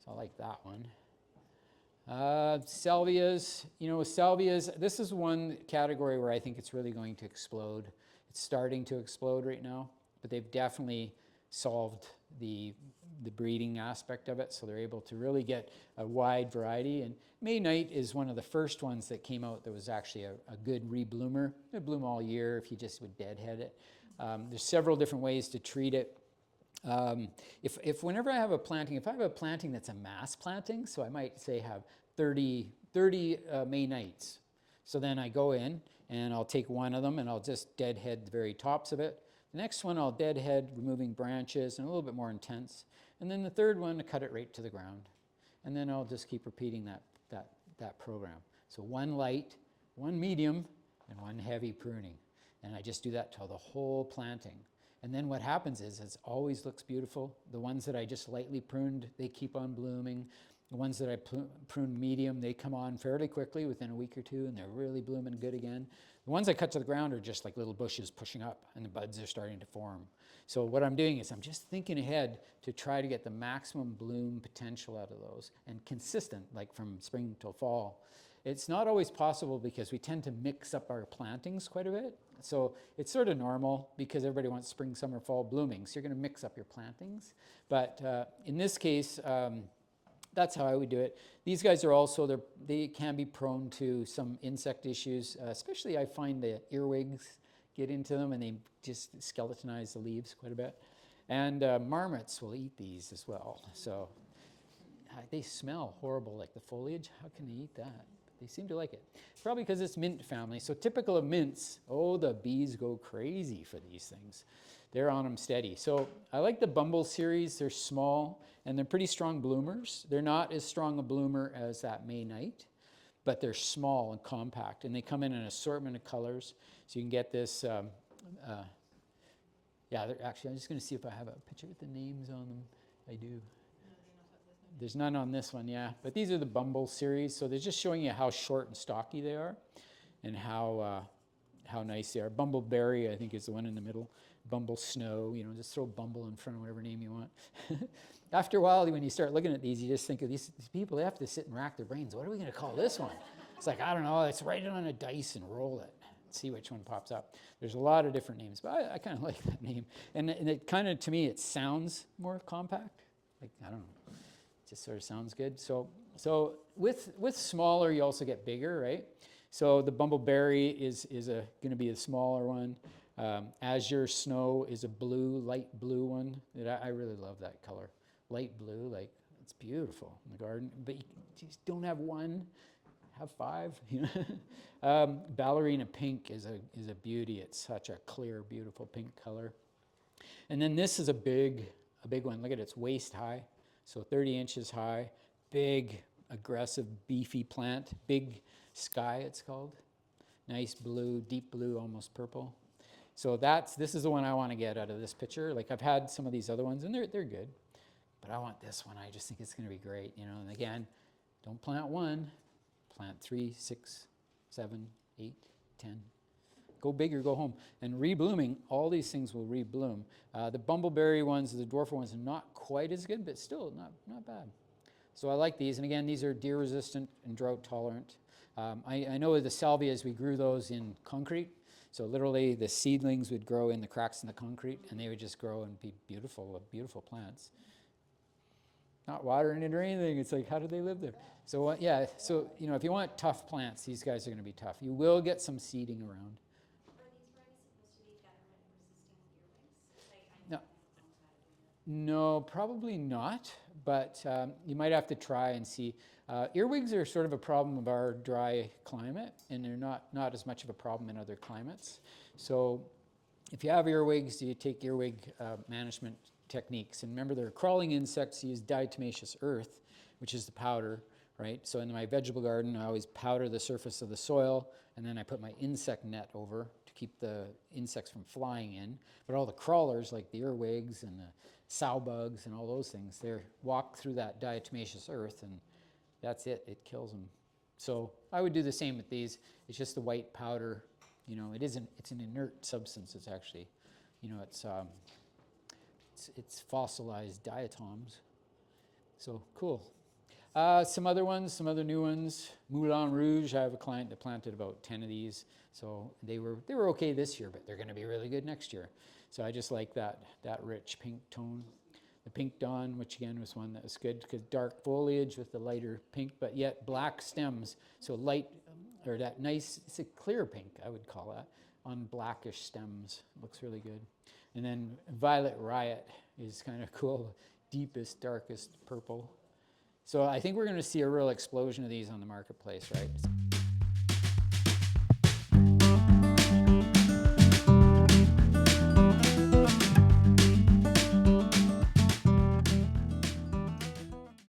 So I like that one. Salvias, salvias, this is one category where I think it's really going to explode. It's starting to explode right now, but they've definitely solved the breeding aspect of it, so they're able to really get a wide variety. And May Night is one of the first ones that came out that was actually a good rebloomer. They bloom all year if you just would deadhead it. There's several different ways to treat it. If whenever I have a planting, if I have a planting that's a mass planting, so I might say have 30 May Nights. So then I go in and I'll take one of them and I'll just deadhead the very tops of it. The next one I'll deadhead, removing branches and a little bit more intense. And then the third one, I cut it right to the ground. And then I'll just keep repeating that program. So one light, one medium, and one heavy pruning. And I just do that till the whole planting. And then what happens is it always looks beautiful. The ones that I just lightly pruned, they keep on blooming. The ones that I pruned medium, they come on fairly quickly within a week or two, and they're really blooming good again. The ones I cut to the ground are just like little bushes pushing up, and the buds are starting to form. So what I'm doing is I'm just thinking ahead to try to get the maximum bloom potential out of those, and consistent, like from spring till fall. It's not always possible because we tend to mix up our plantings quite a bit. So it's sort of normal because everybody wants spring, summer, fall blooming. So you're going to mix up your plantings. But in this case, that's how I would do it. These guys are also, they can be prone to some insect issues, especially I find the earwigs get into them and they just skeletonize the leaves quite a bit. And marmots will eat these as well. So they smell horrible, like the foliage. How can they eat that? They seem to like it. Probably because it's mint family. So typical of mints, the bees go crazy for these things. They're on them steady. So I like the Bumble series. They're small and they're pretty strong bloomers. They're not as strong a bloomer as that May Night, but they're small and compact. And they come in an assortment of colors. So you can get this, actually, I'm just going to see if I have a picture with the names on them. I do. There's none on this one, yeah. But these are the Bumble series, so they're just showing you how short and stocky they are and how nice they are. Bumbleberry, I think, is the one in the middle. Bumble Snow, just throw Bumble in front of whatever name you want. After a while, when you start looking at these, you just think of these people, they have to sit and rack their brains. What are we going to call this one? It's like, I don't know, let's write it on a dice and roll it. See which one pops up. There's a lot of different names, but I kind of like that name. And it kind of, to me, it sounds more compact. Like, I don't know. Just sort of sounds good. So with smaller, you also get bigger, right? So the Bumbleberry is going to be a smaller one. Azure Snow is a light blue one. I really love that color. Light blue, like it's beautiful in the garden. But you just don't have one, have five. Ballerina Pink is a beauty. It's such a clear, beautiful pink color. And then this is a big one. Look at it, it's waist high. So 30 inches high, big, aggressive, beefy plant, Big Sky it's called. Nice blue, deep blue, almost purple. So this is the one I want to get out of this picture. Like I've had some of these other ones and they're good, but I want this one. I just think it's going to be great, And again, don't plant one, plant 3, 6, 7, 8, 10. Go big or go home. And reblooming, all these things will rebloom. The Bumbleberry ones, the dwarfer ones, are not quite as good, but still not bad. So I like these. And again, these are deer resistant and drought tolerant. I know the salvias, we grew those in concrete. So literally the seedlings would grow in the cracks in the concrete and they would just grow and be beautiful plants. Not watering it or anything. It's like, how do they live there? So if you want tough plants, these guys are going to be tough. You will get some seeding around. No, probably not, but you might have to try and see. Earwigs are sort of a problem of our dry climate, and they're not as much of a problem in other climates. So if you have earwigs, you take earwig management techniques. And remember, they're crawling insects. You use diatomaceous earth, which is the powder, right? So in my vegetable garden, I always powder the surface of the soil, and then I put my insect net over to keep the insects from flying in. But all the crawlers, like the earwigs and the sow bugs and all those things, they walk through that diatomaceous earth, and that's it. It kills them. So I would do the same with these. It's just the white powder. It's an inert substance. It's actually, it's fossilized diatoms. So cool. Some other ones, some other new ones. Moulin Rouge, I have a client that planted about 10 of these. So they were okay this year, but they're going to be really good next year. So I just like that rich pink tone. The Pink Dawn, which again was one that was good because dark foliage with the lighter pink, but yet black stems. So light, or that nice, it's a clear pink, I would call that, on blackish stems. Looks really good. And then Violet Riot is kind of cool, deepest, darkest purple. So I think we're going to see a real explosion of these on the marketplace, right?